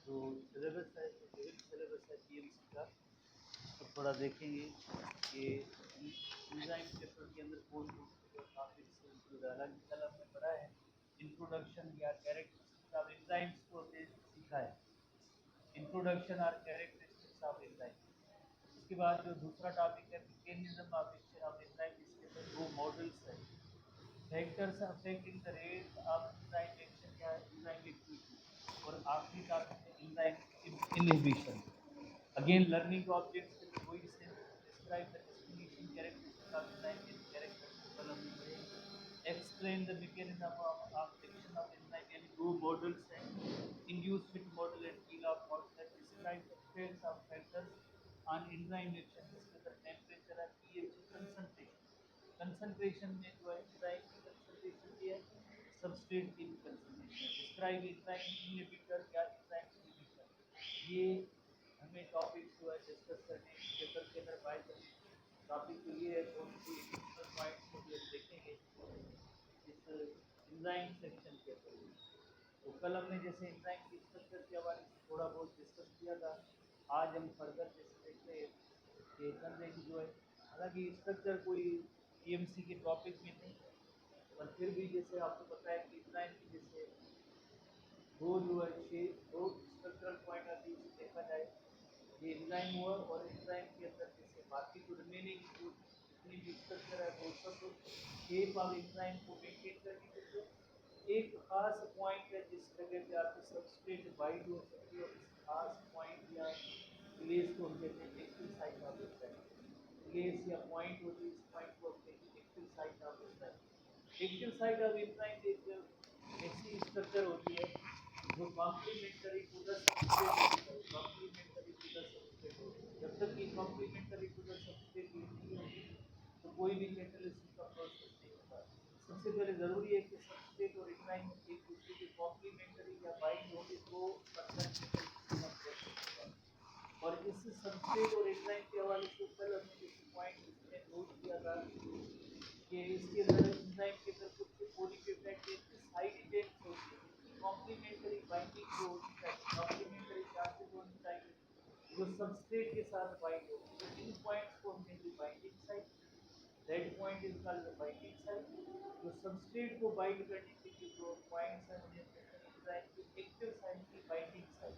जो सिलेबस है, जो गिवन सिलेबस है पीएमसी का, तो थोड़ा देखेंगे कि एंजाइम चैप्टर के अंदर कौन कौन से जो टॉपिक्स इंक्लूड है। हालांकि कल हमने पढ़ा है इंट्रोडक्शन या कैरेक्टरिस्टिक्स ऑफ एंजाइम्स को सीखा है, इंट्रोडक्शन और कैरेक्टरिस्टिक्स ऑफ एंजाइम। इसके बाद जो दूसरा टॉपिक है mechanism of action of enzyme, जिसके अंदर दो मॉडल्स हैं, factors affecting the rate of enzyme action या एंजाइम एक्टिविटी, और आखिरी टॉपिक है enzyme inhibition. Again learning objects के अंदर वही same, describe the distinguishing characteristic of enzyme in characters, को कल हमने पढ़े। Explain the mechanism of action of enzyme, यानी दो मॉडल्स हैं, इंड्यूस फिट मॉडल एंड कील ऑफ मॉडल है। Describe the effects of factors on enzyme action, जिसके अंदर टेम्परेचर है, पीएच, कंसंट्रेशन। कंसंट्रेशन में जो है एंजाइम की कंसंट्रेशन भी है, सबस्ट्रेट की भी कंसंट्रेशन है। डिस्क्राइब एंजाइम इनहिबिटर या एंजाइम इनहिबिटर, ये हमें टॉपिक जो है डिस्कस करने इस पेपर के अंदर पाए जाते हैं। टॉपिक तो ये है, कौन सी एडिशनल पॉइंट्स को भी हम देखेंगे इस एंजाइम सेक्शन के अंदर। तो कल हमने जैसे एंजाइम की स्ट्रक्चर के हवाले से थोड़ा बहुत डिस्कस किया था। आज हम फर्दर जैसे देखते हैं कि एंजाइम जो है, हालांकि स्ट्रक्चर कोई पीएमसी के टॉपिक में नहीं है, पर फिर भी जैसे आपको पता है कि एंजाइम की जैसे दो जो है दो स्ट्रक्चरल पॉइंट ऑफ व्यू से देखा जाए, ये एंजाइम हुआ, और एंजाइम के अंदर जैसे बाकी जो रिमेनिंग जो जितनी भी स्ट्रक्चर है वो सब शेप ऑफ एंजाइम को मेंटेन करने के लिए एक खास पॉइंट है जिस जगह पे आपकी सबस्ट्रेट बाइंड हो सकती है, और इस खास पॉइंट या प्लेस को हम कहते हैं active site of enzyme. Place या पॉइंट होती है, इस पॉइंट को हम कहते हैं active site of enzyme. Active site of enzyme एक ऐसी स्ट्रक्चर होती है जो कॉम्प्लीमेंटरी टू द सबस्ट्रेट होती है, कॉम्प्लीमेंटरी टू द सबस्ट्रेट होती है। जब तक ये कॉम्प्लीमेंटरी टू द सबस्ट्रेट नहीं होगी तो कोई भी कैटालिसिस का प्रोसेस नहीं होगा। सबसे पहले ज़रूरी है कि सबस्ट्रेट और एंजाइम एक दूसरे के कॉम्प्लीमेंटरी या बाइंड होंगे तो फर्दर कैटालिसिस का प्रोसेस होगा। और इस सबस्ट्रेट और एंजाइम के हवाले से कल हमने जैसे पॉइंट इसमें नोट किया था कि इसके अंदर एंजाइम के अंदर कुछ पॉलीपेप्टाइड साइड इफेक्ट्स होते हैं, इनकी कॉम्प्लीमेंटरी बाइंडिंग जो होनी चाहिए, कॉम्प्लीमेंटरी चार्जेस होनी चाहिए जो सबस्ट्रेट के साथ बाइंड हो। तो इन पॉइंट्स को हम कहेंगे binding site. That point is called the binding site. जो सबस्ट्रेट को बाइंड करने के लिए जो पॉइंट्स हैं उन्हें कहते हैं एंजाइम की एक्टिव साइट की बाइंडिंग साइट।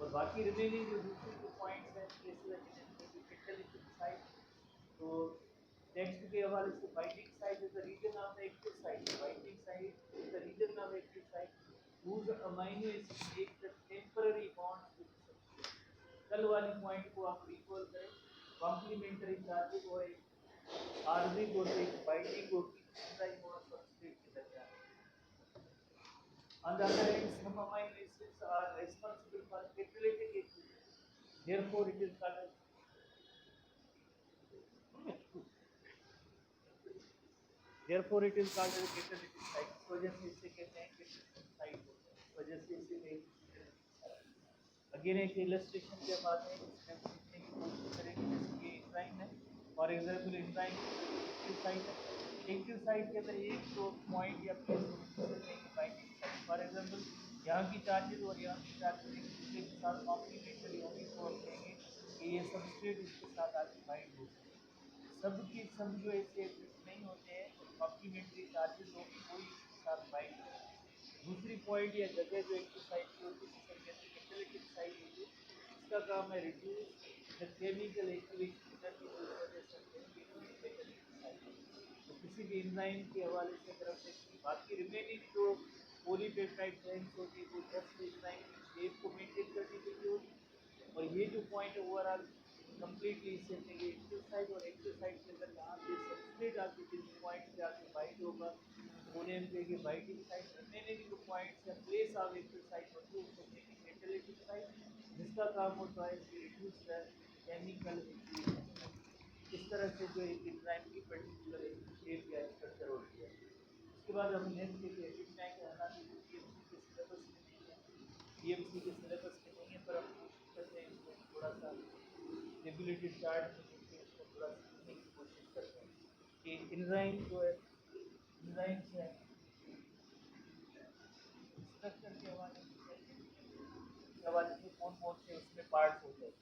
और बाकी रिमेनिंग जो दूसरे जो पॉइंट्स हैं प्लेसेस हैं जिन्हें हम कहेंगे कैटालिटिक साइट। तो टेक्स्ट के हवाले से binding site is the region of the active site, binding site is the region of active site whose amino acid make the temporary bonds with the substrate। कल वाली पॉइंट को आप recall करें, complementary charges और एक RG को एक binding होगी एंजाइम और सबस्ट्रेट के दरमियान। On the other hand, some amino acids are responsible for catalytic activity, therefore it is called as therefore it is called as catalytic site। इस वजह से इसे कहते हैं catalytic site होता है, इस वजह से इसे कहते हैं catalytic site। अगेन एक इलस्ट्रेशन के बाद है, इसमें हम सीखने की कोशिश करेंगे। जैसे ये एंजाइम है, फॉर एग्जांपल एंजाइम के अंदर ये एक्टिव साइट है, एक्टिव साइट के अंदर एक तो पॉइंट या प्लेस होगी जिसे कहेंगे बाइंडिंग साइट। फॉर एग्जांपल यहाँ की चार्जेस और यहाँ की चार्जेस एक दूसरे के साथ कॉम्प्लीमेंटरी होंगी तो हम कहेंगे कि ये सबस्ट्रेट इसके साथ आगे बाइंड हो सकती है। सब के सब जो ऐसे इफेक्ट नहीं होते हैं, कॉम्प्लीमेंट्री चार्जेस होगी वही इसके साथ बाइंड करेंगे। दूसरी पॉइंट या जगह जो एक्टिव साइट की होती है जिसे हम कहते हैं कैटालिटिक साइट होती है, इसका काम है reduce the chemical activation energy, तो इस वजह से हम कहेंगे कि ये कैटालिटिक साइट है। तो किसी भी एंजाइम के हवाले से अगर हम देखें, बाकी रिमेनिंग जो पॉलीपेप्टाइड चेन्स होती है वो जस्ट एंजाइम की शेप को मेंटेन करने के लिए होती है। और ये जो पॉइंट है ओवरऑल कंप्लीटली इसे कहेंगे एक्टिव साइट। और एक्टिव साइट के अंदर यहाँ पे सबस्ट्रेट आके जिस पॉइंट पे आके बाइंड होगा उन्हें हम कहेंगे बाइंडिंग साइट। रिमेनिंग जो पॉइंट्स या प्लेस ऑफ एक्टिव साइट होती है उसको कहेंगे कैटालिटिक साइट, जिसका काम होता है कि reduce the chemical activation energy. इस तरह से जो एक एंजाइम की पर्टिकुलर एक शेप या स्ट्रक्चर होती है। उसके बाद हम नेक्स्ट एक एडिट आएंगे, हालांकि वो पीएमसी के सिलेबस में नहीं है, पीएमसी के सिलेबस में नहीं है, पर हम कोशिश करते हैं इसको थोड़ा सा स्टेबिलिटी चार्ट में देख के इसको थोड़ा सीखने की कोशिश करते हैं कि एंजाइम जो है, एंजाइम से स्ट्रक्चर के हवाले से कैसे के हवाले से कौन कौन से उसमें पार्ट्स होते हैं।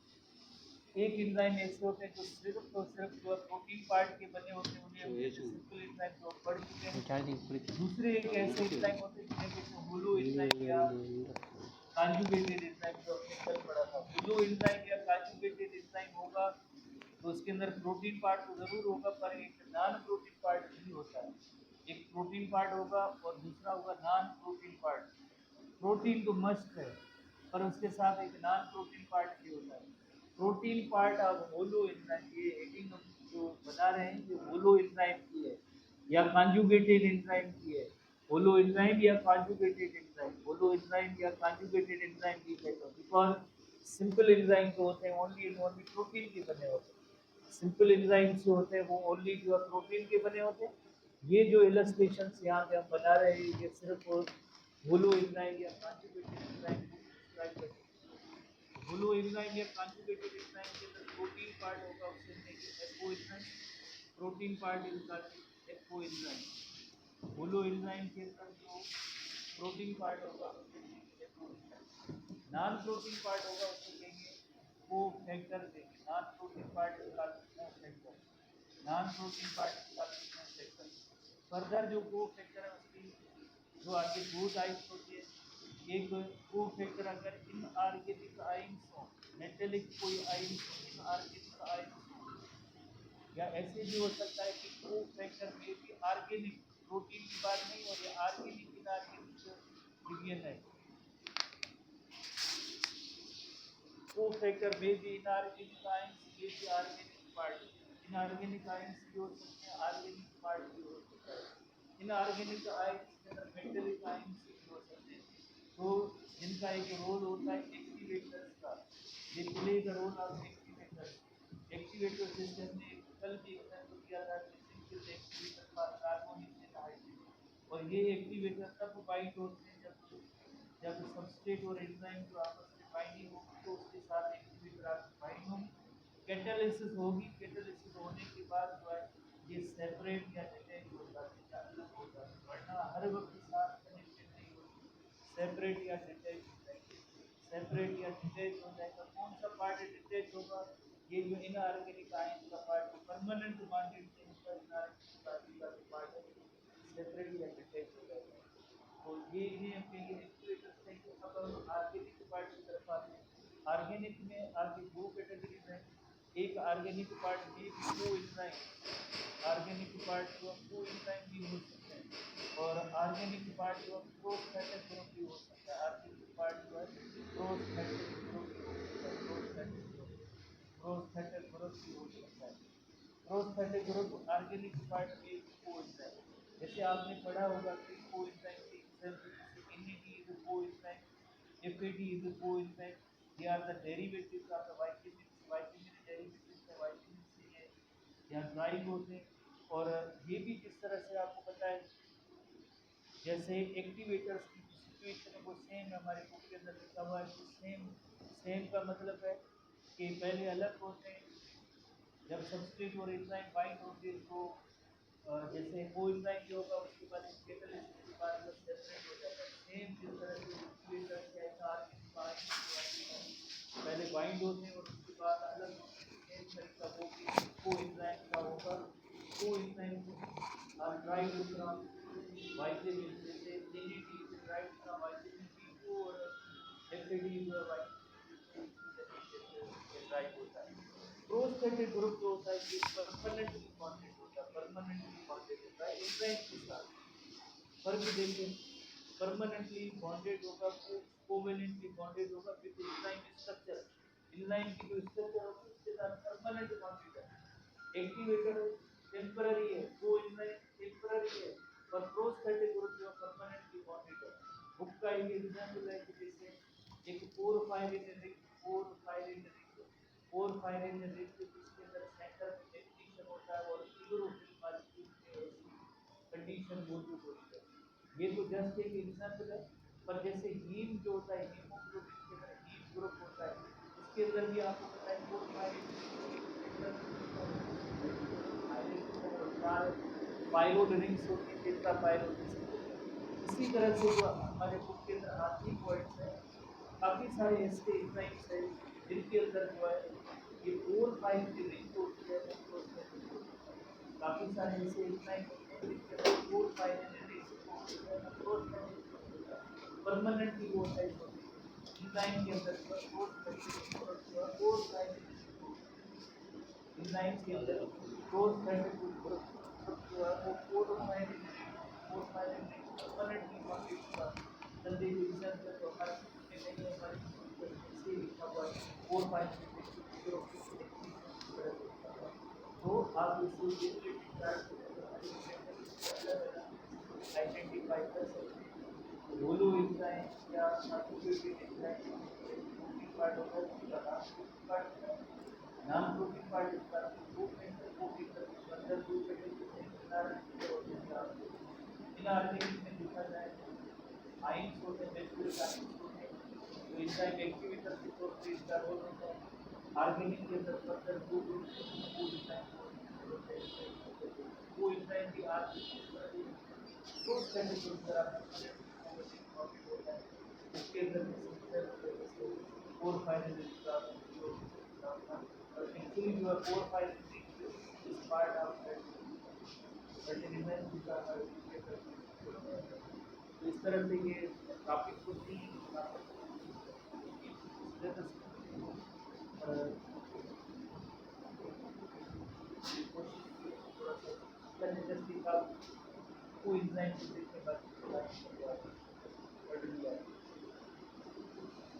एक एंजाइम ऐसे होते हैं जो सिर्फ और सिर्फ जो प्रोटीन पार्ट के बने होते हैं, उन्हें सिंपल एंजाइम जो पढ़ चुके हैं। दूसरे एक ऐसे एंजाइम होते हैं जिन्हें कहते हैं होलो एंजाइम या कॉन्जुगेटेड एंजाइम, जो हमने कल पढ़ा था। होलो एंजाइम या कॉन्जुगेटेड एंजाइम होगा तो उसके अंदर प्रोटीन पार्ट तो जरूर होगा, पर एक नॉन प्रोटीन पार्ट भी होता है। एक प्रोटीन पार्ट होगा और दूसरा होगा नॉन प्रोटीन पार्ट। प्रोटीन तो मस्ट है, पर उसके साथ एक नॉन प्रोटीन पार्ट भी होता है। प्रोटीन पार्ट अब होलो एंजाइम, ये हेडिंग हम जो बना रहे हैं ये होलो एंजाइम की है या कॉन्जुगेटेड एंजाइम की है। होलो एंजाइम या कॉन्जुगेटेड एंजाइम, होलो एंजाइम या कॉन्जुगेटेड एंजाइम की कहते हैं, बिकॉज सिंपल एंजाइम जो होते हैं ओनली एंड ओनली प्रोटीन के बने होते हैं। सिंपल एंजाइम्स जो होते हैं वो ओनली जो है प्रोटीन के बने होते हैं। ये जो इलस्ट्रेशंस यहाँ पे हम बना रहे हैं ये सिर्फ होलो एंजाइम या कॉन्जुगेटेड एंजाइम को डिस्क्राइब करते हैं। होलो एंजाइम या कॉन्जुगेटेड एंजाइम के अंदर प्रोटीन पार्ट होगा, उसे देखें apo enzyme. Protein part is called apo enzyme. Holo enzyme के अंदर जो प्रोटीन पार्ट होगा उसे देखेंगे apo enzyme. Non protein part होगा उसे कहेंगे को फैक्टर देंगे। Non protein part is called cofactor. Non protein part is called cofactor. Further जो को फैक्टर है उसकी जो आगे दो टाइप्स होती है। एक को फैक्टर अगर इनऑर्गेनिक आयंस हो, मेटेलिक कोई आयंस हो, इनऑर्गेनिक आयंस हो, या ऐसे भी हो सकता है कि को फैक्टर में भी ऑर्गेनिक, प्रोटीन की बात नहीं हो रही, ऑर्गेनिक इनऑर्गेनिक डिवीजन है। को फैक्टर में भी इनऑर्गेनिक आयंस, ये भी ऑर्गेनिक पार्ट। इनऑर्गेनिक आयंस भी हो सकते हैं, ऑर्गेनिक पार्ट भी हो सकता है। इनऑर्गेनिक आयंस के अंदर मेटेलिक आयंस भी हो सकते हैं, तो जिनका एक रोल होता है एक्टिवेटर्स का। They play the role of activator. Activator जैसे हमने कल भी एग्जांपल दिया था कि सिंपल एक्टिवेटर का कार्बोनिक हाइड्रोजन, और ये एक्टिवेटर तब बाइंड होते हैं जब सबस्ट्रेट और एंजाइम जो आपस में बाइंडिंग होगी तो उसके साथ एक्टिवेटर आपकी बाइंड होगी, कैटालिसिस होगी। कैटालिसिस होने के बाद जो है ये सेपरेट या डिटैच हो जाते हैं, अलग हो जाते हैं, वरना हर वक्त साथ कनेक्टेड नहीं होती, सेपरेट या डिटैच हो जाएंगे। सेपरेट या डिटैच हो जाएगा। कौन सा पार्ट डिटैच होगा? ये जो इनऑर्गेनिक आयन का पार्ट है, परमानेंट बॉन्डेड चेंज का इनऑर्गेनिक का जो पार्ट है सेपरेट या डिटैच हो जाएगा। तो ये इन्हें हम कहेंगे एक्टिवेटर्स कहेंगे। अब हम ऑर्गेनिक पार्ट की तरफ आते हैं। ऑर्गेनिक में आगे दो कैटेगरीज हैं। एक ऑर्गेनिक पार्ट में भी को एंजाइम, ऑर्गेनिक पार्ट जो को एंजाइम भी हो सकते हैं, और ऑर्गेनिक पार्ट जो प्रोस्थेटिक ग्रुप भी हो सकता है। ऑर्गेनिक पार्ट जो है प्रोस्थेटिक ग्रुप भी हो सकता है, प्रोस्थेटिक ग्रुप भी हो सकता है। प्रोस्थेटिक ग्रुप ऑर्गेनिक पार्ट में भी को एंजाइम, जैसे आपने पढ़ा होगा कि को एंजाइम की एग्जांपल जैसे NAD is a coenzyme, FAD is a coenzyme, they are the derivatives of the vitamins, vitamin derivatives है, vitamin से है या ड्राइव होते हैं। और ये भी किस तरह से आपको पता है, जैसे एक्टिवेटर्स की सिचुएशन है वो सेम है, हमारे बुक के अंदर लिखा हुआ है कि सेम का मतलब है कि पहले अलग होते हैं, जब सबस्ट्रेट और एंजाइम बाइंड होते हैं तो जैसे कोएंजाइम जो होगा उसके बाद कैटालिसिस के बाद वो सेपरेट हो जाता है। सेम जिस तरह से एक्टिवेटर क्या है ऑर्गेनिक पहले बाइंड होते हैं और उसके बाद अलग होते हैं, सेम तरीका वो भी कोएंजाइम का होगा। कोएंजाइम को ड्राइव फ्रॉम वाइटामिन जैसे NAD से ड्राइव फ्रॉम वाइटामिन B2 और FAD जो है वाइटामिन से ड्राइव होता है। प्रोस्थेटिक ग्रुप जो होता है ये परमानेंटली बॉन्डेड होता है, परमानेंटली बॉन्डेड होता है एंजाइम के साथ। फर्क देखें, परमानेंटली बॉन्डेड होगा, कोवेलेंटली बॉन्डेड होगा, विद एंजाइम स्ट्रक्चर। एंजाइम की जो स्ट्रक्चर होगी उसके साथ परमानेंट बॉन्डेड है। एक्टिवेटर टेम्पररी है, को एंजाइम टेम्पररी है, और प्रोस्थेटिक ग्रुप जो परमानेंटली बॉन्डेड है। बुक का एक एग्जांपल है कि जैसे एक पोरफायरिन रिंग, पोरफायरिन रिंग जिसके अंदर सेंटर में एग्नीशन होता है और क्लोरोफिल मॉलिक्यूल में ऐसी कंडीशन मौजूद होती है। ये तो जस्ट एक एग्जांपल है, पर जैसे हीम जो होता है, हीमोग्लोबिन के अंदर हीम ग्रुप होता है, उसके अंदर भी आपको पता है पोरफायरिन पायरोड रिंग्स होती है, टेट्रा पायरोड। इसी तरह से जो हमारे बुक के अंदर आखिरी पॉइंट्स है काफ़ी सारे ऐसे एंजाइम्स हैं जिनके अंदर जो है ये 4-5 की रिंग होती है वो प्रोसेस होती है। काफ़ी सारे ऐसे एंजाइम होते हैं जिनके अंदर 4-5 रिंग होती है ना प्रोसेस परमानेंटली वो साइज होती है। एंजाइम के अंदर जो है 4-5 एंजाइम के अंदर प्रोसेस जो है वो 4-5 परमानेंटली मॉडिफाई जल्दी डिवीजन का तो हमारे में नहीं है हमारे से लिखा हुआ है 4-5 तो आप इसे रिलेटेड चार्ट आइडेंटिफाई कर सकते हैं होलो एंजाइम या एसोसिएटेड एंजाइम प्रोटीन पार्ट होता है उसका नाम प्रोटीन पार्ट होता है नाम प्रोटीन पार्ट इसका दो पेंटर प्रोटीन का अंदर दो पेंटर इनआर्गेनिक होते हैं इनआर्गेनिक में देखा जाए तो आइंस होते हैं नेचुरल आइंस होते हैं तो एंजाइम एक्टिवेटर के तौर पे इसका रोल होता है ऑर्गेनिक के अंदर फर्दर दो ग्रुप को एंजाइम होते हैं वो एंजाइम की आर्गेनिक तो कैटेगरी पर आपको इंपॉर्टेंट होता है उसके अंदर जैसे 4-5 का जो एक्चुअली जो है 4-5 इस पार्ट ऑफ सर्टेन इवेंट का तो इस तरह से ये टॉपिक होती है कोशिश की थोड़ा सा करने जैसे का को एंजाइम को देखने का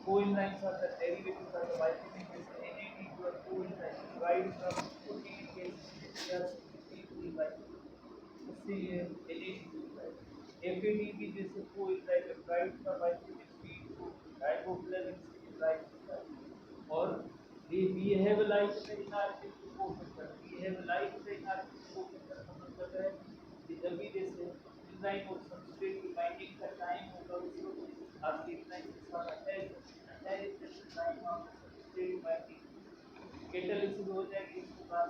coenzymes are the derivatives of the vitamin NAD to a coenzyme derived from protein case just इससे ये NAD भी जैसे coenzyme derived from vitamin B2 riboflavin से derived होता है और they behave like the inorganic co-factor behave like the inorganic co-factor का मतलब है कि जब भी जैसे एंजाइम और सबस्ट्रेट की बाइंडिंग का टाइम होगा उस वक्त आपके एंजाइम के साथ attach time of substrate binding catalysis हो जाएगी इसके बाद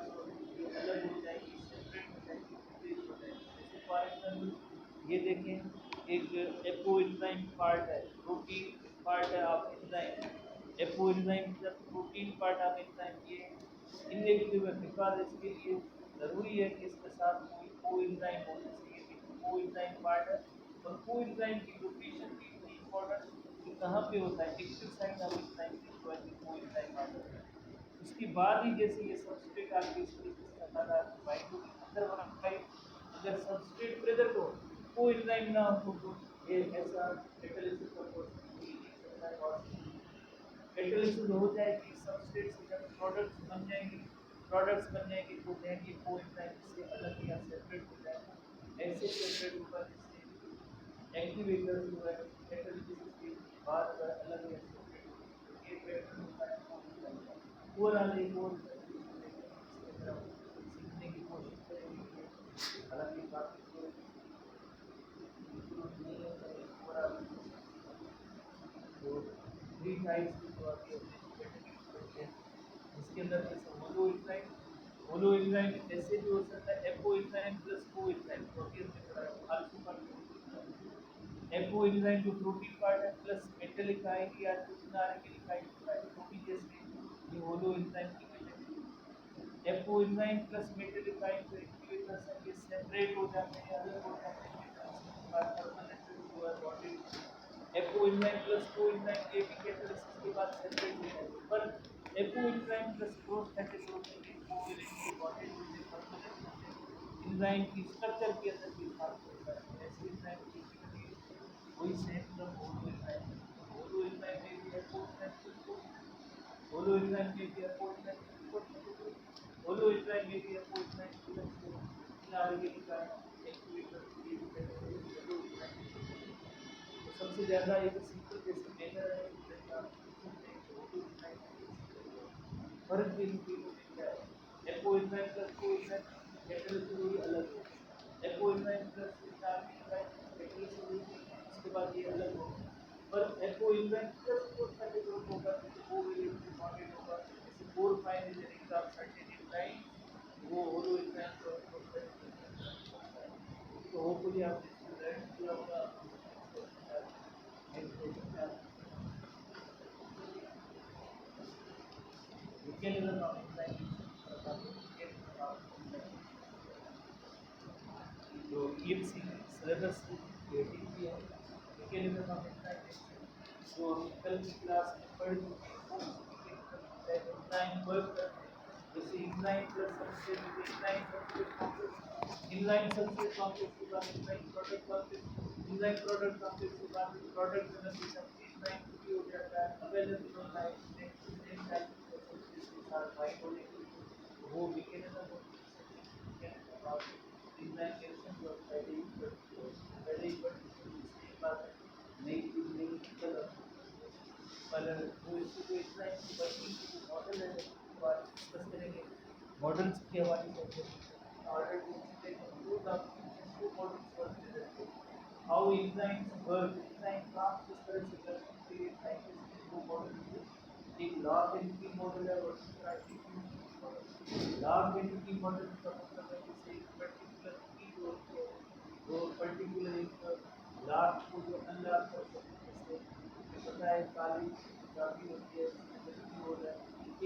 ये अलग हो जाएगी सेपरेट हो जाएगी डिक्रीज हो जाएगी जैसे फॉर एग्जांपल ये देखें एक एपो एंजाइम पार्ट है प्रोटीन पार्ट है ऑफ एंजाइम एपो एंजाइम जब प्रोटीन पार्ट ऑफ एंजाइम ये इनएक्टिव है बिकॉज इसके लिए ज़रूरी है कि इसके साथ कोई कोएंजाइम होना चाहिए कि कोएंजाइम पार्ट है और कोएंजाइम की लोकेशन भी इतनी इंपॉर्टेंट कि कहाँ पे होता है एक्टिव साइट ऑफ एंजाइम की जो है कोएंजाइम पार्ट होता है उसके बाद ही जैसे ये सबस्ट्रेट आपके इस तरीके से लगातार बाइंड होगी अदरवाइज अगर सबस्ट्रेट प्रेजेंट हो कोएंजाइम ना हो तो ये ऐसा कैटालिसिस का प्रोसेस नहीं सकता है और कैटालिसिस हो जाएगी सबस्ट्रेट से जब प्रोडक्ट्स बन जाएंगे तो देन ये कोएंजाइम से अलग या सेपरेट हो जाएगा ऐसे सेपरेट होकर जैसे एक्टिवेटर जो है कैटालिसिस के बाद अगर अलग या सेपरेट हो तो ये पैटर्न होता है कोएंजाइम का ओवरऑल एक और सीखने की कोशिश करेंगे हालांकि काफ़ी तो नहीं है ओवरऑल तो 3 टाइप्स की जो आती है जिसके अंदर जैसे होलो एंजाइम ऐसे भी हो सकता है एपो एंजाइम प्लस को एंजाइम प्रोटीन में पड़ा है आल्फा पार्ट एपो एंजाइम जो प्रोटीन पार्ट है प्लस मेटालिक आयन या इनऑर्गेनिक आयन होता है वो भी जैसे ये होलो एंजाइम की category apo enzyme plus metallic ion जो एक्टिवेटर्स हैं ये सेपरेट हो जाते हैं अलग हो जाते हैं कैटालिसिस के बाद परमानेंट जो है बॉन्डेड एपो एंजाइम प्लस को एंजाइम ये भी कैटालिसिस के बाद सेपरेट हो जाते हैं पर apo enzyme plus cross category covalently bonded होते हैं परमानेंट होते हैं एंजाइम की स्ट्रक्चर के अंदर भी फर्क होता है ऐसे एंजाइम की एक्टिविटी वही सेम द होलो एंजाइम में भी एपो एंजाइम प्लस को होलो एंजाइम में भी apo enzyme plus holo enzyme में भी apo enzyme plus inorganic activator ये भी कैटेगरी होलो एंजाइम तो सबसे ज़्यादा एक सिंपल जैसे मेजर है जैसा सकते हैं कि होलो एंजाइम फर्क भी इनके में क्या है एपो एंजाइम प्लस को एंजाइम कैटालिसिस हुई अलग हो apo enzyme plus inorganic catalysis हुई उसके बाद ये अलग हो पर एपो एंजाइम प्लस को कैटेगरी होगा जैसे कोवेलेंटली बॉन्डेड होगा जैसे 4-5 इंजीनियरिंग का सर्टेन एंजाइम वो होलो एंजाइम और क्रॉस कैटेगरी तो होपफुली आपने इसको लर्न किया होगा mechanism of enzyme जो EMC सिलेबस क्रिएटिव भी है mechanism of enzyme जो हम कल की क्लास में पढ़ चुके हैं enzyme वर्क करते हैं जैसे enzyme plus substrate enzyme substrate complex inline substrate complex के बाद enzyme product complex enzyme product complex के बाद प्रोडक्ट एनर्जी enzyme फ्री हो जाता है अवेलेबल होता है सेम टाइम के साथ बाइंड होने के लिए वो mechanism और enzyme रिएक्शन जो पहले ही पढ़ चुके बात है नई चीज नहीं निकल पर वो इसको जो enzyme की वर्किंग की जो मॉडल है उसके बारे में डिस्कस करेंगे मॉडल्स के हवाले से order to models work how enzymes work enzyme काम किस तरह से करते हैं साइंटिस्ट को मॉडल एक लॉग एंट्री मॉडल है और दूसरा diffusion model log entry model का मतलब है जैसे एक पर्टिकुलर की जो होती है वो पर्टिकुलर एक लॉग को जो अनलॉक कर सकते हैं जैसे पता है काली चाबी होती है इसमें हो जाए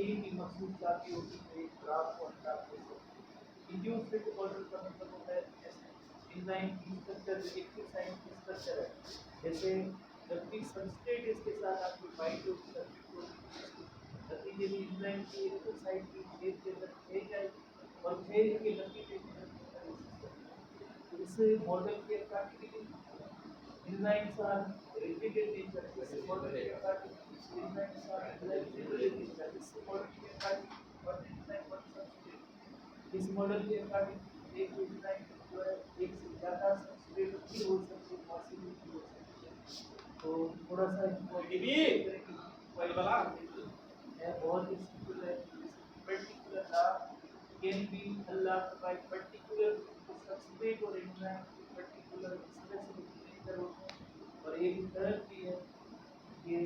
एक ही मखसूस चाबी होती है एक लॉक को अनलॉक कर सकते हैं इंड्यूस फिट मॉडल का मतलब होता है जैसे एंजाइम की स्ट्रक्चर एक्टिव साइट की स्ट्रक्चर है जैसे जब भी सबस्ट्रेट इसके साथ आपकी बाइंड होगी सर्किट होगी नतीजे में एंजाइम की एक्टिव साइट की शेप के अंदर फेल जाएगी और फेल के नतीजे में इस मॉडल के accordingly enzymes are rigid in nature इस मॉडल के according enzymes are flexible in nature इस मॉडल के according one enzyme one substrate इस मॉडल के अकॉर्डिंग एक एंजाइम जो है एक से ज़्यादा सबस्ट्रेट भी हो सकते हैं पॉसिबिलिटी हो सकती है तो थोड़ा सा बहुत ही सिंपल है particular lock can be unlocked by particular substrate और एंजाइम की पर्टिकुलर स्पेसिफिक नेचर होते हैं और एक तरह की है ये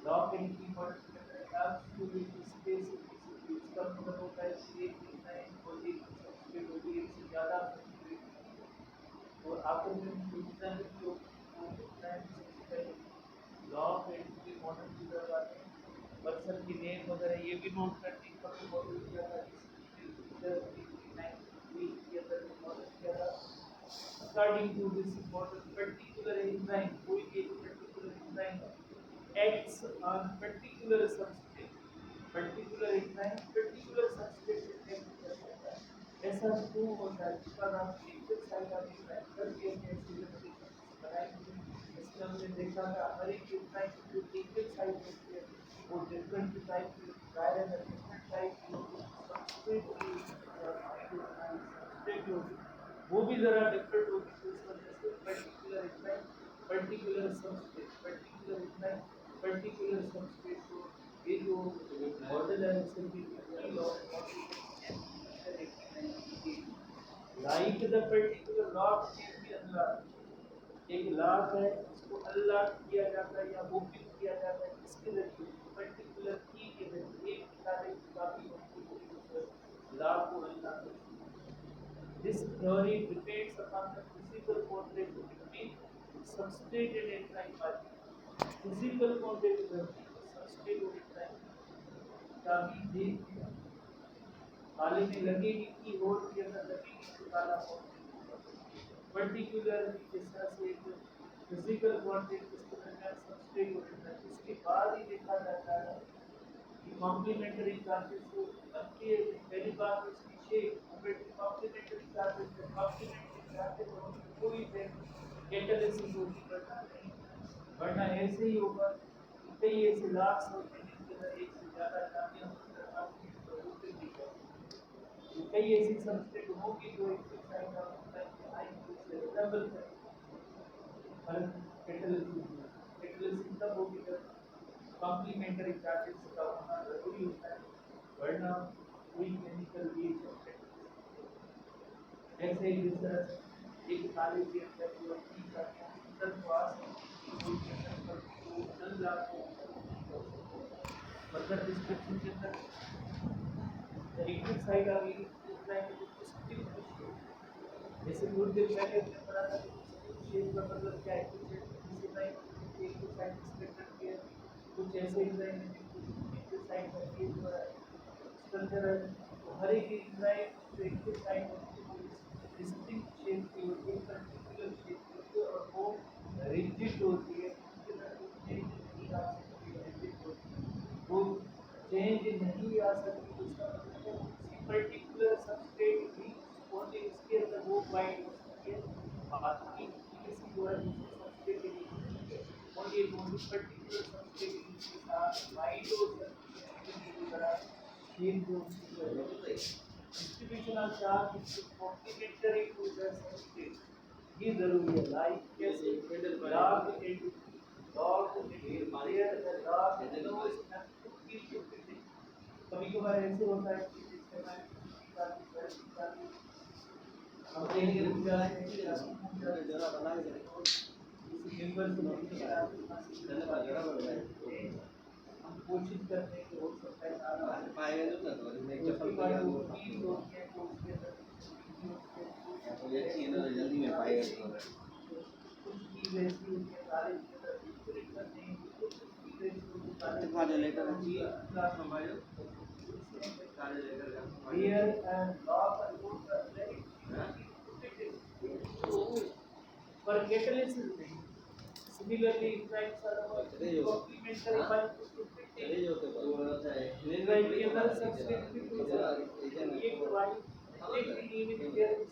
लॉग एंट्री मॉडल के अंदर एब्सोल्यूट स्पेसिफिसिटी इसका मतलब होता है कि एक एंजाइम और एक सबस्ट्रेट होगी एक से ज़्यादा सबस्ट्रेट और आपको जो एग्जाम्पल जो एंजाइम सबसे पहले लॉग एंट्री मॉडल की तरफ आते हैं पर्सन की नेम वगैरह ये भी नोट करने का मॉडल किया था के अंदर मॉडल किया था according to this model particular enzyme कोई एक particular enzyme acts on particular substrate particular enzyme particular substrate से act कर सकता है ऐसा क्यों होता है इसका नाम एक्टिव साइट ऑफ एंजाइम करके बनाएंगे इसमें हमने देखा था हर एक एंजाइम की जो एक्टिव साइट होती है वो डिफरेंट टाइप की वायरल है डिफरेंट टाइप की सबस्ट्रेट होगी वो भी ज़रा डिफरेंट होगी तो इस वजह से पर्टिकुलर सबस्ट्रेट पर्टिकुलर सबस्ट्रेट को ये जो मॉडल है इससे भी like the particular log can be unlocked एक लॉग है इसको अनलॉक किया जाता है या ओपन किया जाता है इसके जरिए पर्टिकुलर की के जरिए एक निकाले काफी लॉग को unlock This theory depends upon the physical contact between substrate and enzyme body. Physical contact between substrate और enzyme काफी देख काले में लगेगी की होल के अंदर लगेगी तो काला होल पर्टिकुलरली जिस तरह से एक फिजिकल कांटेक्ट इसके दरमियान सबस्ट्रेट और एंजाइम उसके बाद ही देखा जाता है कि कॉम्प्लीमेंट्री चार्जेस को बनती है पहली बात उसकी शेप कॉम्प्लीमेंट्री चार्जेस कोई कैटालिसिस होगी वरना ऐसे ही होगा कई ऐसे लाख होते हैं जिनके अंदर एक से ज़्यादा चाबियाँ कई ऐसी सबस्ट्रेट होगी जो एक साइड से रिजेंबल करें कैटालिसिस तब होगी जब कॉम्प्लीमेंट्री चार्जेस का होना जरूरी होता है वरना कोई केमिकल रिएक्शन ऐसे ही जिस तरह से एक काले के अंदर जो तीन चाबियां अंदर पास कोई केमिकल को जल जाते हैं फर्दर डिस्क्रिप्शन के अंदर the active side of enzyme is stiff tissue जैसे कुछ देर पहले हमने पढ़ा था शेप का मतलब क्या है कुछ एक साइड स्ट्रक्चर के कुछ ऐसे एंजाइम हैं जिनको एक्टिव साइड का शेप स्ट्रक्चर है, तो हर एक एंजाइम जो एक्टिव साइट होती है वो डिस्टिंक्ट शेप की होती है, पर्टिकुलर शेप की होती है और वो रिजिड होती है, उसके अंदर कोई चेंज नहीं आ सकती, रिजिड होती है। वो चेंज नहीं आ सकती तो इसका मतलब है किसी पर्टिकुलर सबस्ट्रेट भी ओनली उसके अंदर वो बाइंड हो सकती है, बाकी किसी जो है दूसरे सबस्ट्रेट के नहीं हो सकती है। ओनली पर्टिकुलर सबस्ट्रेट के साथ बाइंड हो सकती है, इसी तरह शेप जो उसकी जो है distribution of charge is complementary to the substrate, ये जरूरी है। लाइक कैसे log into log into where the log knows and to key कभी कभार ऐसे होता है कि जैसे हमारे हम कहीं रुक जाते हैं या घूम जाते हैं बना के किसी मेंबर से मिलने के लिए हम कोशिश करते हैं कि हो सकता है सारा पाएगा जो ना तो मैं चप्पल का वो फील होती है तो उसके अंदर ये अच्छी है ना जल्दी में पाएगा तो कुछ चीज़ ऐसी होती है सारे बिल्कुल एक करते हैं कुछ चीज़ ऐसी होती है सारे खाने लेकर क्लास में भाई खाने लेकर हियर एंड लॉक एंड वो वेरी पर catalysis नहीं। Similarly, enzymes are complementary by chले जो तो वो होता है enzyme के अंदर substrate भी हो सकता है ये provide technically even there is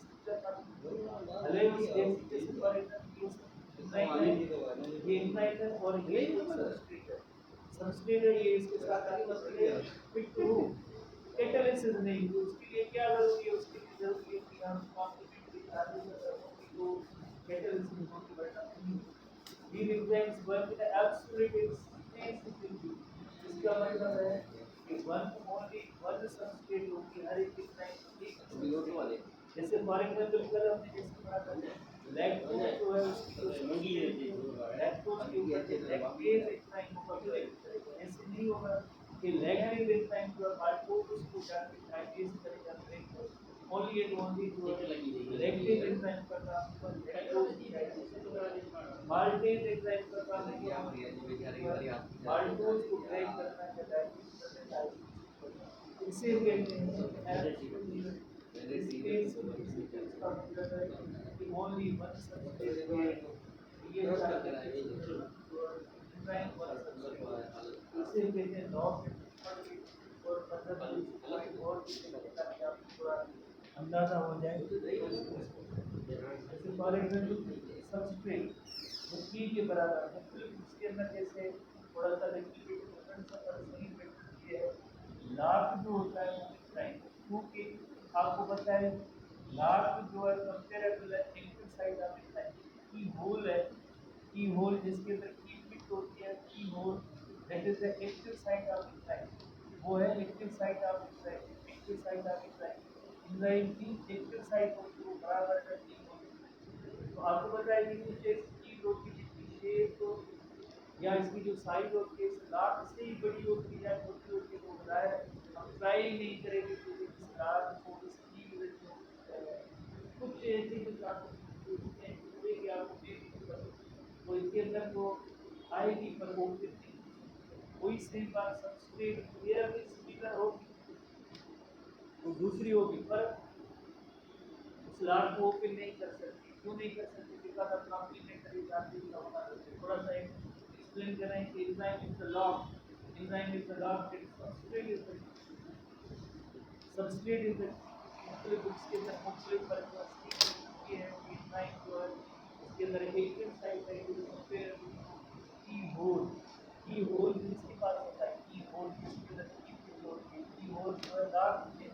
भले उस डेसिकेशन पर ये enzyme है और ये substrate है ये इसके साथ आगे मसले फिट हो catalysis नहीं उसके लिए क्या जरूरी है, उसके लिए जरूरी है कि हम complementary कार्य को catalysis होती बैठा these enzymes work in an absolute exclusivity, इसका मतलब है कि one substrate होगी हर एक एंजाइम जैसे फॉर एग्जांपल कल हमने जैसे पढ़ा था लैक्टोज जो है उसकी लैक्टोज के ऊपर लैक्टेज एंजाइम होगा ऐसे नहीं होगा कि लैक्टेज एंजाइम जो है माल्टोज को जाके डाइजेस्ट करेगा ब्रेक only and only जो लैक्टेज एंजाइम का काम पर लैक्टोज की डाइजेशन माल्टेज एंजाइम का काम है माल्टोज को ब्रेक करना है डाइजेस्ट करना है इसे कहते हैं only one substrate ये इसे कहते हैं लॉग और मतलब और थोड़ा अंदाजा हो जाए जैसे फॉर एग्जांपल सबस्ट्रेट वो पी के बराबर है उसके अंदर जैसे थोड़ा सा डिफरेंस सही पैटर्न ये है लाभ जो होता है वो टाइम क्योंकि आपको पता है लाभ जो है कंपेरेबल है एक्टिव साइड ऑफ टाइम की होल है की होल जिसके अंदर की फिट होती है key hole that is the active side of time वो है active side of time active side of time enzyme की एक्टिव साइड होती है वो बराबर करती है तो आपको पता है कि कुछ ऐसी होती है जिसकी शेप तो या इसकी जो साइज होती है इस लार्ज से ही बड़ी होती है या छोटी होती है तो बताया हम ट्राई नहीं करेंगे कि इस लार्ज को इसकी कुछ ऐसी कुछ आपको तो इसके अंदर तो आएगी पर वो वही सेम बात सबस्ट्रेट क्लियर भी सिमिलर होगी वो दूसरी होगी पर उस लार्ज को ओपन नहीं कर सकती क्यों नहीं कर सकती बिकॉज़ ऑफ कॉम्प्लीमेंटरी चार्जेस का होना थोड़ा सा एक्सप्लेन करें कि enzyme is the log enzyme is the log that substrate is the मतलब उसके अंदर मुख्तलिफ कैरेक्टरिस्टिक ये है कि एंजाइम जो है उसके अंदर एक्टिव साइट है जो कंपेयर की होल जिसके पास होता है की होल जिसके अंदर की होल जो है लार्ज है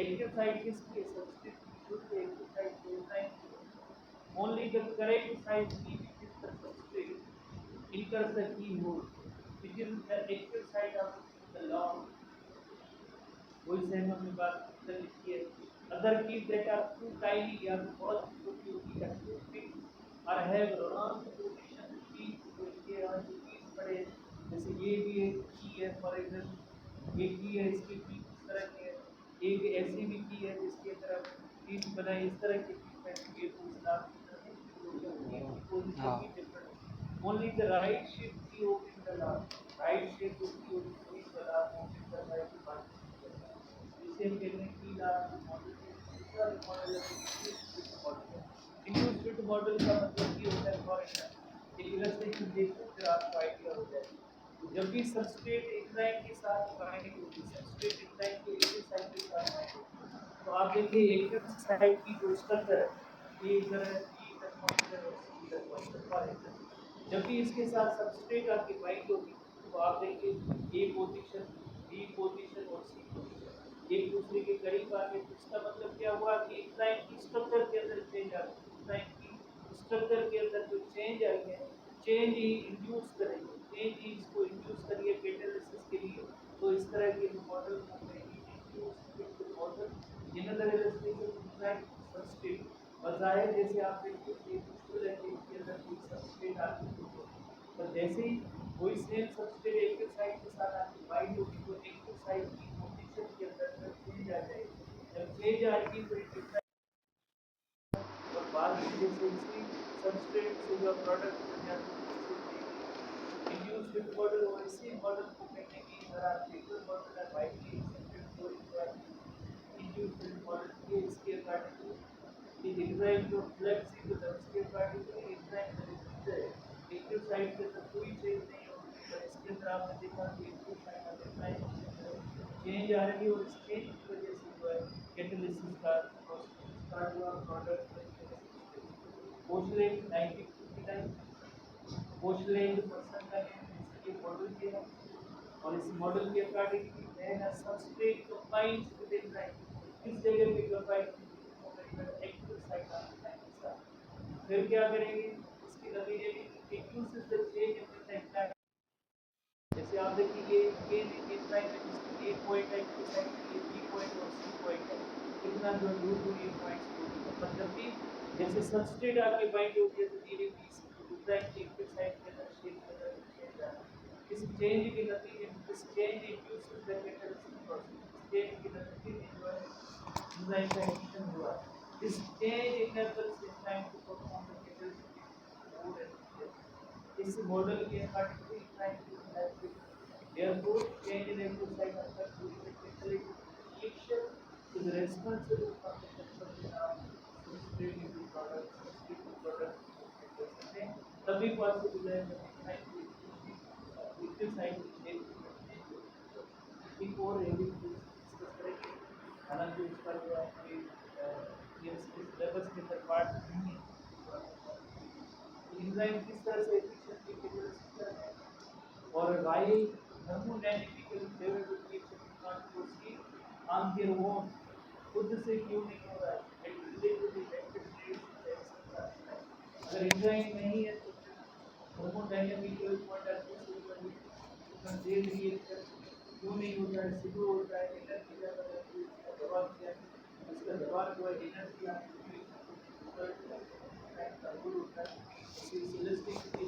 एक्टिव साइट किसकी है सबस्ट्रेट शुद्ध active site enzyme only the correct site key which is the substrate enters the keyhole which is the active site of the log वही सेम हमने बात कर लिखी है other keys that are too tiny या तो बहुत छोटी होती है टू बिग और हैव रॉन्ग पोजीशन की तो ये और जो कीज पड़े जैसे ये भी एक की है फॉर एग्जांपल ये की है इसकी की इस तरह की है एक ऐसी भी की है जिसके तरफ कीज बनाई इस तरह की कीज ये तो इस्लाम हाँ only the right shape की open the last right shape की open the last open the right part इसे हम कहते हैं कि मॉडल के दूसरा मॉडल है induced fit model. Induced fit model का मतलब ये होता है फॉर एग्जाम्पल एक इलस्ट्रेशन देखो फिर आपको आइडिया हो जाएगा। तो जब भी सबस्ट्रेट एंजाइम के साथ बाइंडिंग होगी, सबस्ट्रेट एंजाइम के एक्टिव साइट के साथ बाइंड होगी, तो आप देखिए एक्टिव साइट की जो स्ट्रक्चर है ये इधर है, ये इधर पॉइंट है और सी इधर पॉइंट है फॉर एग्जाम्पल। जब भी इसके साथ सबस्ट्रेट आके बाइंड होगी तो आप देखिए ए पोजीशन, बी पोजीशन और सी पोजीशन एक दूसरे के करीब आ गए। तो इसका मतलब क्या हुआ कि एंजाइम की स्ट्रक्चर के अंदर चेंज आ गई। एंजाइम की स्ट्रक्चर के अंदर जो चेंज आई है, चेंज ही इंड्यूस करेंगे, चेंज ही इसको इंड्यूस करिए कैटालिसिस के लिए। तो इस तरह के जो मॉडल को कहेंगे induced model. In other illustration enzyme substrate और जाहिर जैसे आप देखिए कि मुश्किल है कि इसके अंदर कोई सबस्ट्रेट आके हो, पर जैसे ही कोई सेम सबस्ट्रेट एक्टिव साइट के साथ आके बाइंड होगी तो एक्टिव साइट की पोजीशन के अंदर चेंज आ जाएगी। जब चेंज आएगी तो एक्टिव और बाद में जैसे इसी सबस्ट्रेट से जो प्रोडक्ट बन जाते हैं उसे कहेंगे इंड्यूस्ड फिट मॉडल। और इसी मॉडल को कहने की अगर आप ट्रिपल मॉडल है बाइनरी एक्सेप्टेड कोई इंड्यूस्ड फिट मॉडल ये इसके अकॉर्डिंग ये एंजाइम जो फ्लेक्सिबल है उसके अकॉर्डिंग एंजाइम रेजिस्टर है। एक्टिव साइट के अंदर कोई चेंज नहीं होगी पर इसके अंदर आपने देखा कि एक्टिव साइट का एंजाइम के अंदर चेंज आ रही है और इस चेंज की वजह से जो है कैटालिसिस का प्रोसेस स्टार्ट हुआ प्रोडक्ट पोर्सलेन 1959 पोर्सलेन पर्सन का है इसके मॉडल के है। और इस मॉडल के according then substrate combines with enzyme इस जगह पे कंबाइन एक्टिव साइट आता है। फिर क्या करेंगे इसके नतीजे में induces the change in the enzyme. जैसे आप देखिए ये एंजाइम है जिसकी ए पॉइंट है एक्टिव साइट के लिए, बी पॉइंट और सी पॉइंट है, कितना जो दूर दूर ये पॉइंट्स दूर है। पर जब भी जैसे सबस्ट्रेट आके बाइंड होती है तो धीरे धीरे इसकी एंजाइम की एक्टिव साइट के अंदर शेप के अंदर चेंज आ रहा है। इस चेंज के नतीजे में this change induces the catalysis process. इस चेंज के नतीजे में जो है एंजाइम का एक्शन हुआ। This change enables enzyme to perform the catalysis mode and इस मॉडल के अकॉर्डिंग एंजाइम की help therefore change in active site occurs during the catalytic reaction is responsible for the conversion of substrate into product, substrate to product कर सकते हैं। तभी possible है जब enzyme की एक्टिव साइट की चेंज होगी। एक और हेडिंग डिस्कस करेंगे, हालांकि उसका जो है ये सिलेबस के अंदर पार्ट नहीं है। एंजाइम किस तरह से एफिशिएंटली कैटालिसिस करते हैं और Y thermodynamically favorable reaction cannot proceed on their own खुद से क्यों नहीं हो रहा है at relatively rapid rates etc. अगर एंजाइम नहीं है तो थर्मोडायनामिकल पॉइंट ऑफ व्यू से जो इतना तेज रिएक्शन क्यों नहीं होता है, स्लो होता है, एनर्जी ज़्यादा लगती है, इसका दबाव क्या है, इसका दबाव जो है एनर्जी आपकी टाइम का गुड होता है। इलास्टिसिटी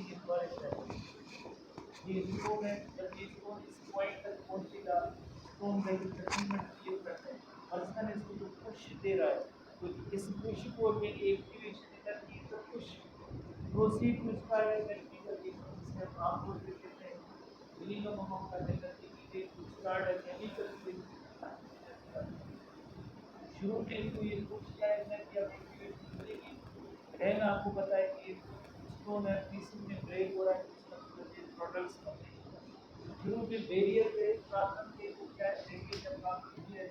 के फॉर एग्जांपल ये स्टोन है, जब ये स्टोन इस पॉइंट तक पहुंचेगा स्टोन का एक सेटलमेंट क्रिएट करता है पर्सन इसको जो पुश दे रहा है तो इस पुश को अगेन एक्टिवेशन एनर्जी तो push proceed to start mechanical reaction जिसे हम आमतौर पे कहते हैं minimum amount of energy needed to start a chemical reaction. शुरू में तो ये पुश का एनर्जी आप एक्टिवेशन करेगी देन आपको पता है कि स्टोन है पीसिंग में ब्रेक हो रहा है इसका मतलब ये प्रोडक्ट्स बन रही है। शुरू में बैरियर पे प्रॉब्लम थे तो क्या है बैरियर जब प्रॉब्लम है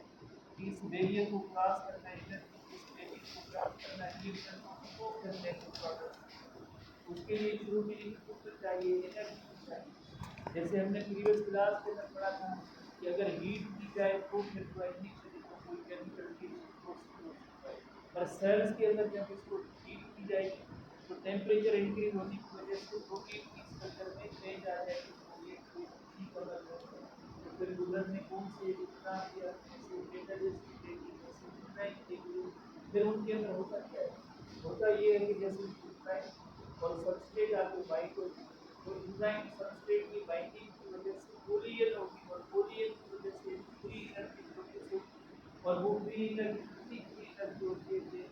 कि इस बैरियर को क्रॉस करना है एनर्जी इस बैरियर को क्रॉस करना है रिएक्शन को करने के प्रोडक्ट्स उसके लिए शुरू में इनपुट चाहिए एनर्जी चाहिए। जैसे हमने प्रीवियस क्लास के अंदर पढ़ा था कि अगर हीट दी जाए तो फिर जो इनिशियली तो कोई केमिकल रिएक्शन प्रोसीड हो सकता है, पर सेल्स के अंदर जब इसको हीट दी जाएगी तो टेम्परेचर इंक्रीज होने की वजह से प्रोटीन की स्ट्रक्चर में चेंज आ जाएगी तो ये कोई कलर होगा। तो फिर गुजरने कौन से कितना किया जैसे डेटाबेस की देगी जैसे डिजाइन देगी फिर उनके अंदर होता क्या है, होता ये है कि जैसे डिजाइन और सबस्ट्रेट आपको बाइंड होगी तो डिजाइन सबस्ट्रेट की बाइंडिंग की वजह से कोलियन होगी और कोलियन की वजह से फ्री एनर्जी प्रोड्यूस होगी और वो फ्री एनर्जी होती है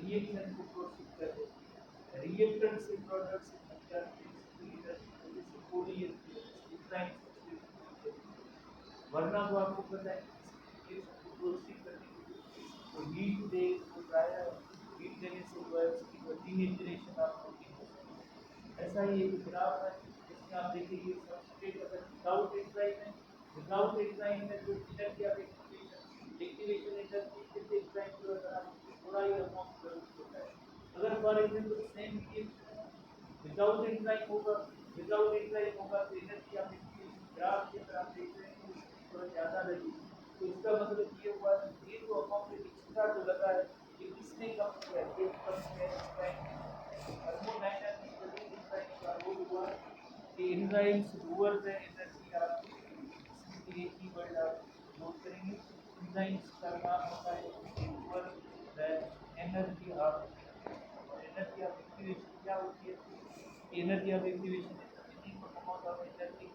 रिएक्शन को प्रोसीड कर देती है। रिएक्टेंट से प्रोडक्ट्स बन जाते हैं फ्री एनर्जी की वजह से कोलियन की वजह से डिजाइन सबस्ट्रेट की वजह से। वरना तो आपको पता है हीट दे तो ड्रायर हीट देने से जो है उसकी जो डीनेचुरेशन आप प्रोटीन हो सकती है। ऐसा ही एक ग्राफ है जिसमें आप देखिए सबस्ट्रेट अगर विदाउट एंजाइम है, विदाउट एंजाइम में जो एनर्जी ऑफ एक्टिवेशन एनर्जी कितने एंजाइम जो है उसको थोड़ा ही अमाउंट जरूरत होता है। अगर for example same without enzyme होगा तो एनर्जी ऑफ एक्टिवेशन ग्राफ के अंदर आप देख रहे हैं कि थोड़ा ज़्यादा लगेगी। तो इसका मतलब ये हुआ कि ये जो अमाउंट एक्स्ट्रा जो लगा है ये किसने कम किया है, ये कम किया है एंजाइम ने। थर्मोडायनामिक जो एंजाइम का रोल हुआ कि enzymes lower the energy of activation. एक ही वर्ड आप नोट करेंगे, एंजाइम्स का काम होता है lower the energy of activation. और एनर्जी ऑफ एक्टिवेशन क्या होती है? Energy of activation is the minimum amount of energy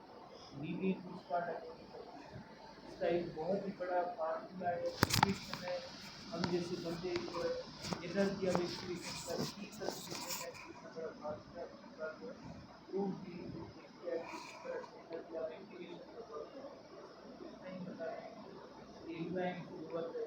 needed to start a chemical reaction. इसका एक बहुत ही बड़ा फार्मूला है, इक्वेशन है। हम जैसे बंदे जो है एनर्जी ऑफ एक्टिवेशन का की सकते हैं, इतना बड़ा फार्मूला है, पूरा जो है प्रूव भी किया कि किस तरह से एनर्जी ऑफ एक्टिवेशन का वर्क होता है। इतना ही बता दें कि एंजाइम लोअर द